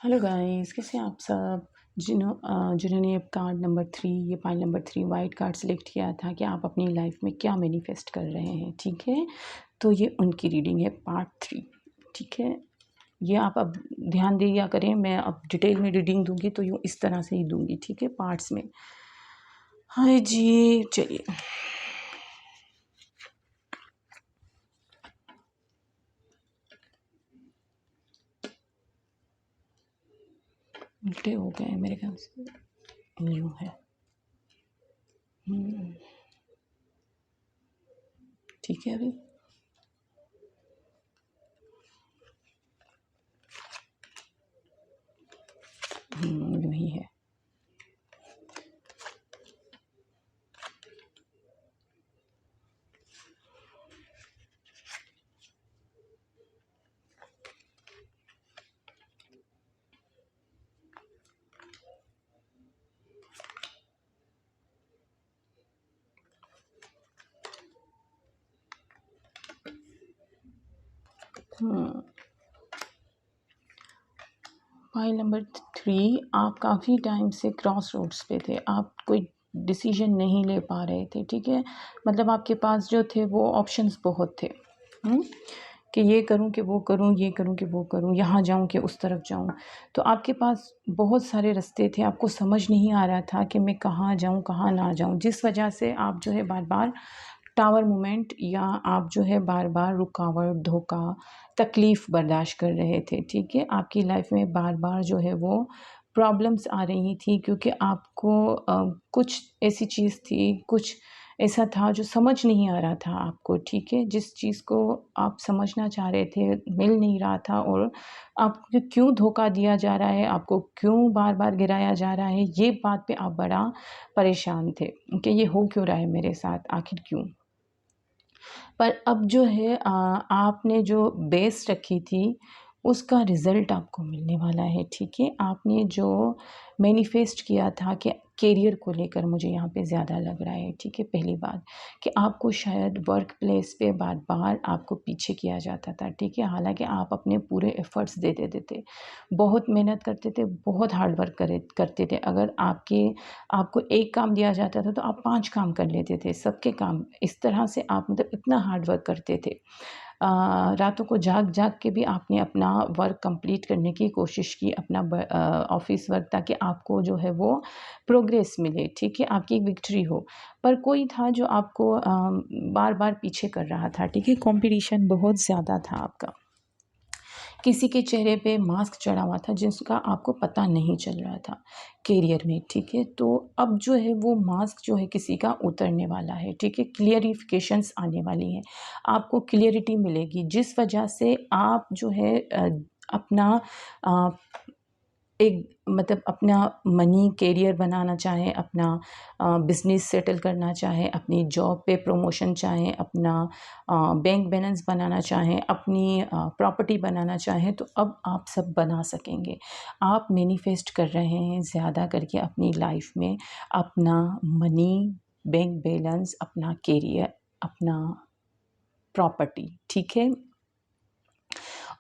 Hello guys, कैसे हैं आप सब। जिन्होंने अब कार्ड नंबर 3, ये pile number 3 white card select किया था कि आप अपनी लाइफ में क्या मैनिफेस्ट कर रहे हैं, ठीक है। तो ये उनकी रीडिंग है पार्ट 3, ठीक है। ये आप अब ध्यान दिया करें, मैं अब डिटेल में रीडिंग दूंगी तो यूँ इस तरह से ही दूंगी, ठीक है, पार्ट्स में। हाँ जी, चलिए। उल्टे हो गए मेरे ख्याल से, यूँ है। ठीक है अभी। यूँ ही है। फाइल नंबर 3, आप काफ़ी टाइम से क्रॉस रोड्स पे थे, आप कोई डिसीजन नहीं ले पा रहे थे, ठीक है। मतलब आपके पास जो थे वो ऑप्शंस बहुत थे, कि ये करूं कि वो करूं, ये करूं कि वो करूं, यहाँ जाऊं कि उस तरफ जाऊं। तो आपके पास बहुत सारे रास्ते थे, आपको समझ नहीं आ रहा था कि मैं कहाँ जाऊं कहाँ ना जाऊं, जिस वजह से आप जो है बार बार टावर मोमेंट या आप जो है बार बार रुकावट, धोखा, तकलीफ़ बर्दाश्त कर रहे थे, ठीक है। आपकी लाइफ में बार बार जो है वो प्रॉब्लम्स आ रही थी, क्योंकि आपको कुछ ऐसी चीज़ थी, कुछ ऐसा था जो समझ नहीं आ रहा था आपको, ठीक है। जिस चीज़ को आप समझना चाह रहे थे मिल नहीं रहा था, और आपको क्यों धोखा दिया जा रहा है, आपको क्यों बार बार गिराया जा रहा है, ये बात पे आप बड़ा परेशान थे कि ये हो क्यों रहा है मेरे साथ, आखिर क्यों। पर अब जो है आपने जो बेस रखी थी, उसका रिज़ल्ट आपको मिलने वाला है, ठीक है। आपने जो मैनिफेस्ट किया था कि करियर को लेकर मुझे यहाँ पे ज़्यादा लग रहा है, ठीक है। पहली बात कि आपको शायद वर्क प्लेस पे बार-बार आपको पीछे किया जाता था, ठीक है। हालाँकि आप अपने पूरे एफ़र्ट्स दे देते थे, बहुत मेहनत करते थे, बहुत हार्ड वर्क करते थे। अगर आपको एक काम दिया जाता था तो आप 5 काम कर लेते थे, सबके काम। इस तरह से आप मतलब इतना हार्ड वर्क करते थे। रातों को जाग-जाग के भी आपने अपना वर्क कंप्लीट करने की कोशिश की, अपना ऑफ़िस वर्क, ताकि आपको जो है वो प्रोग्रेस मिले, ठीक है, आपकी एक विक्ट्री हो। पर कोई था जो आपको बार-बार पीछे कर रहा था, ठीक है। कॉम्पिटिशन बहुत ज़्यादा था आपका। किसी के चेहरे पे मास्क चढ़ा हुआ था जिसका आपको पता नहीं चल रहा था करियर में, ठीक है। तो अब जो है वो मास्क जो है किसी का उतरने वाला है, ठीक है। क्लियरिफिकेशंस आने वाली हैं, आपको क्लियरिटी मिलेगी, जिस वजह से आप जो है अपना अ, एक मतलब अपना मनी करियर बनाना चाहें, अपना बिज़नेस सेटल करना चाहें, अपनी जॉब पे प्रमोशन चाहें, अपना बैंक बैलेंस बनाना चाहें, अपनी प्रॉपर्टी बनाना चाहें, तो अब आप सब बना सकेंगे। आप मैनिफेस्ट कर रहे हैं ज़्यादा करके अपनी लाइफ में अपना मनी, बैंक बैलेंस, अपना करियर, अपना प्रॉपर्टी, ठीक है।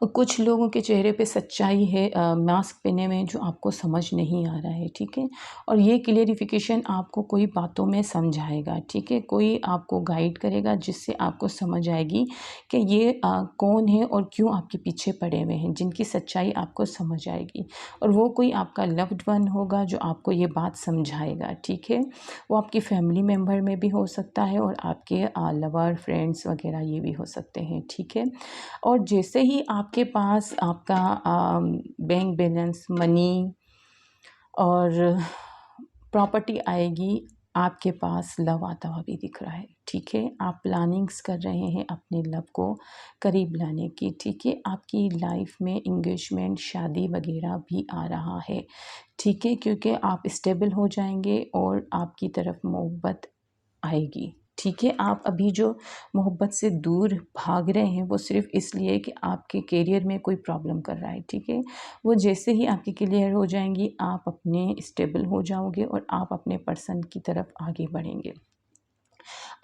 और कुछ लोगों के चेहरे पे सच्चाई है मास्क पहने में, जो आपको समझ नहीं आ रहा है, ठीक है। और ये क्लियरिफिकेशन आपको कोई बातों में समझाएगा, ठीक है। कोई आपको गाइड करेगा जिससे आपको समझ आएगी कि ये कौन है और क्यों आपके पीछे पड़े हुए हैं, जिनकी सच्चाई आपको समझ आएगी। और वो कोई आपका लव्ड वन होगा जो आपको ये बात समझाएगा, ठीक है। वो आपकी फैमिली मेम्बर में भी हो सकता है, और आपके लवर, फ्रेंड्स वगैरह ये भी हो सकते हैं, ठीक है। और जैसे ही आपके पास आपका बैंक बैलेंस, मनी और प्रॉपर्टी आएगी, आपके पास लव आता हुआ भी दिख रहा है, ठीक है। आप प्लानिंग्स कर रहे हैं अपने लव को करीब लाने की, ठीक है। आपकी लाइफ में एंगेजमेंट, शादी वगैरह भी आ रहा है, ठीक है, क्योंकि आप स्टेबल हो जाएंगे और आपकी तरफ मोहब्बत आएगी, ठीक है। आप अभी जो मोहब्बत से दूर भाग रहे हैं वो सिर्फ़ इसलिए कि आपके करियर में कोई प्रॉब्लम कर रहा है, ठीक है। वो जैसे ही आपकी क्लियर हो जाएँगी, आप अपने स्टेबल हो जाओगे और आप अपने पर्सन की तरफ आगे बढ़ेंगे।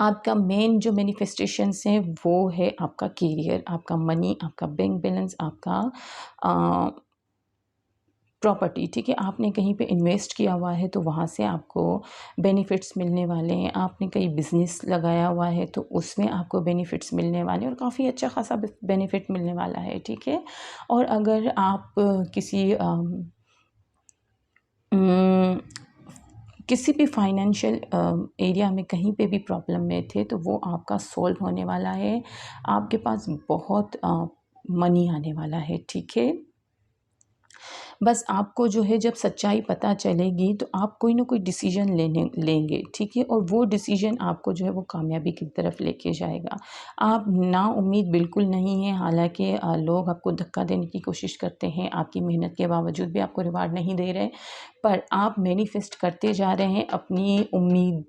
आपका मेन जो मैनिफेस्टेशंस हैं वो है आपका करियर, आपका मनी, आपका बैंक बैलेंस, आपका अ, प्रॉपर्टी, ठीक है, आपने कहीं पे इन्वेस्ट किया हुआ है तो वहाँ से आपको बेनिफिट्स मिलने वाले हैं। आपने कहीं बिज़नेस लगाया हुआ है तो उसमें आपको बेनिफिट्स मिलने वाले हैं और काफ़ी अच्छा खासा बेनिफिट मिलने वाला है, ठीक है। और अगर आप उम, किसी भी फाइनेंशियल एरिया में कहीं पे भी प्रॉब्लम में थे तो वो आपका सॉल्व होने वाला है। आपके पास बहुत मनी आने वाला है, ठीक है। बस आपको जो है जब सच्चाई पता चलेगी तो आप कोई ना कोई डिसीजन लेंगे, ठीक है, और वो डिसीजन आपको जो है वो कामयाबी की तरफ लेके जाएगा। आप नाउम्मीद बिल्कुल नहीं हैं, हालाँकि लोग आपको धक्का देने की कोशिश करते हैं, आपकी मेहनत के बावजूद भी आपको रिवार्ड नहीं दे रहे, पर आप मैनिफेस्ट करते जा रहे हैं अपनी उम्मीद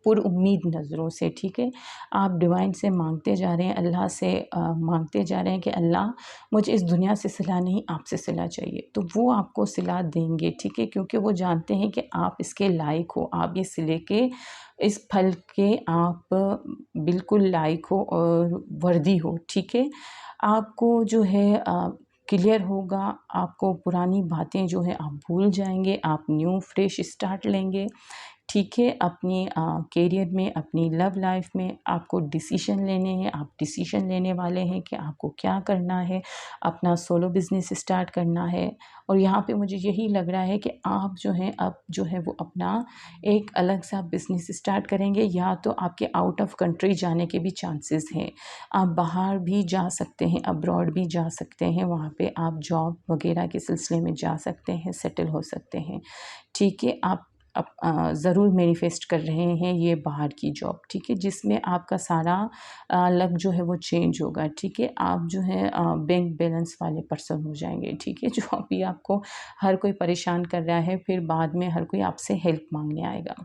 पुरउम्मीद नज़रों से, ठीक है। आप डिवाइन से मांगते जा रहे हैं, अल्लाह से मांगते जा रहे हैं कि अल्लाह मुझे इस दुनिया से सिला नहीं, आपसे सिला चाहिए, तो वो आपको सिला देंगे, ठीक है, क्योंकि वो जानते हैं कि आप इसके लायक हो, आप ये सिले के इस फल के आप बिल्कुल लायक हो और वर्दी हो, ठीक है। आपको जो है क्लियर होगा, आपको पुरानी बातें जो हैं आप भूल जाएँगे, आप न्यू फ्रेश स्टार्ट लेंगे, ठीक है। अपनी करियर में, अपनी लव लाइफ में आपको डिसीजन लेने हैं, आप डिसीजन लेने वाले हैं कि आपको क्या करना है, अपना सोलो बिज़नेस स्टार्ट करना है। और यहाँ पे मुझे यही लग रहा है कि आप जो हैं अब जो है वो अपना एक अलग सा बिज़नेस स्टार्ट करेंगे, या तो आपके आउट ऑफ कंट्री जाने के भी चांसेस हैं। आप बाहर भी जा सकते हैं, अब्रॉड भी जा सकते हैं, वहाँ पे आप जॉब वगैरह के सिलसिले में जा सकते हैं, सेटल हो सकते हैं, ठीक है। आप ज़रूर मैनिफेस्ट कर रहे हैं ये बाहर की जॉब, ठीक है, जिसमें आपका सारा लक जो है वो चेंज होगा, ठीक है। आप जो है बैंक बैलेंस वाले पर्सन हो जाएंगे, ठीक है। जो अभी आपको हर कोई परेशान कर रहा है, फिर बाद में हर कोई आपसे हेल्प मांगने आएगा।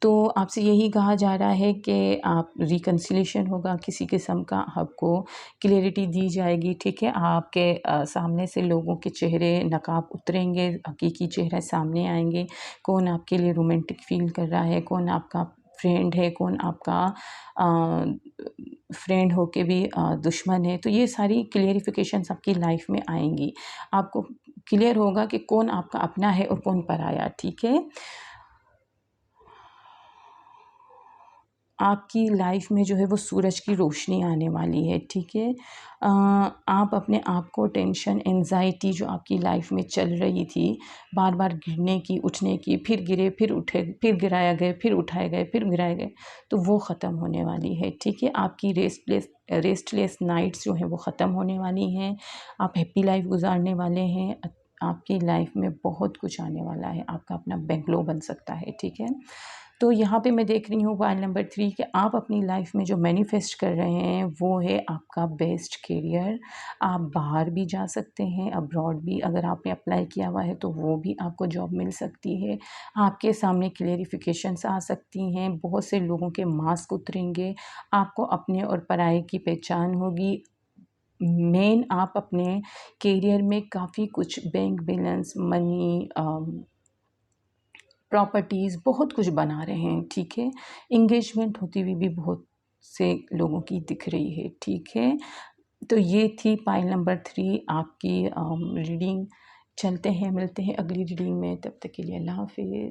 तो आपसे यही कहा जा रहा है कि आप रिकन्सिलिएशन होगा, किसी किस्म का आपको क्लैरिटी दी जाएगी, ठीक है। आपके सामने से लोगों के चेहरे नकाब उतरेंगे, हकीकी चेहरे सामने आएंगे, कौन आपके लिए रोमांटिक फ़ील कर रहा है, कौन आपका फ्रेंड है, कौन आपका फ्रेंड होके भी दुश्मन है। तो ये सारी क्लियरिफिकेशंस आपकी लाइफ में आएंगी, आपको क्लियर होगा कि कौन आपका अपना है और कौन पराया, ठीक है। आपकी लाइफ में जो है वो सूरज की रोशनी आने वाली है, ठीक है। आप अपने आप को टेंशन, एंजाइटी जो आपकी लाइफ में चल रही थी, बार बार गिरने की, उठने की, फिर गिरे, फिर उठे, फिर गिराया गए, फिर उठाए गए, फिर गिराए गए, तो वो ख़त्म होने वाली है, ठीक है। आपकी रेस्टलेस नाइट्स जो हैं वो ख़त्म होने वाली हैं, आप हैप्पी लाइफ गुजारने वाले हैं। आपकी लाइफ में बहुत कुछ आने वाला है, आपका अपना बेंगलो बन सकता है, ठीक है। तो यहाँ पे मैं देख रही हूँ पॉइंट नंबर 3 कि आप अपनी लाइफ में जो मैनिफेस्ट कर रहे हैं वो है आपका बेस्ट करियर। आप बाहर भी जा सकते हैं, अब्रॉड भी अगर आपने अप्लाई किया हुआ है तो वो भी आपको जॉब मिल सकती है। आपके सामने क्लेरिफिकेशंस आ सकती हैं, बहुत से लोगों के मास्क उतरेंगे, आपको अपने और पराये की पहचान होगी। मेन आप अपने करियर में काफ़ी कुछ बैंक बैलेंस, मनी, प्रॉपर्टीज़ बहुत कुछ बना रहे हैं, ठीक है। एंगेजमेंट होती हुई भी बहुत से लोगों की दिख रही है, ठीक है। तो ये थी पाइल नंबर 3 आपकी रीडिंग। चलते हैं, मिलते हैं अगली रीडिंग में, तब तक के लिए अल्लाह हाफ़िज़।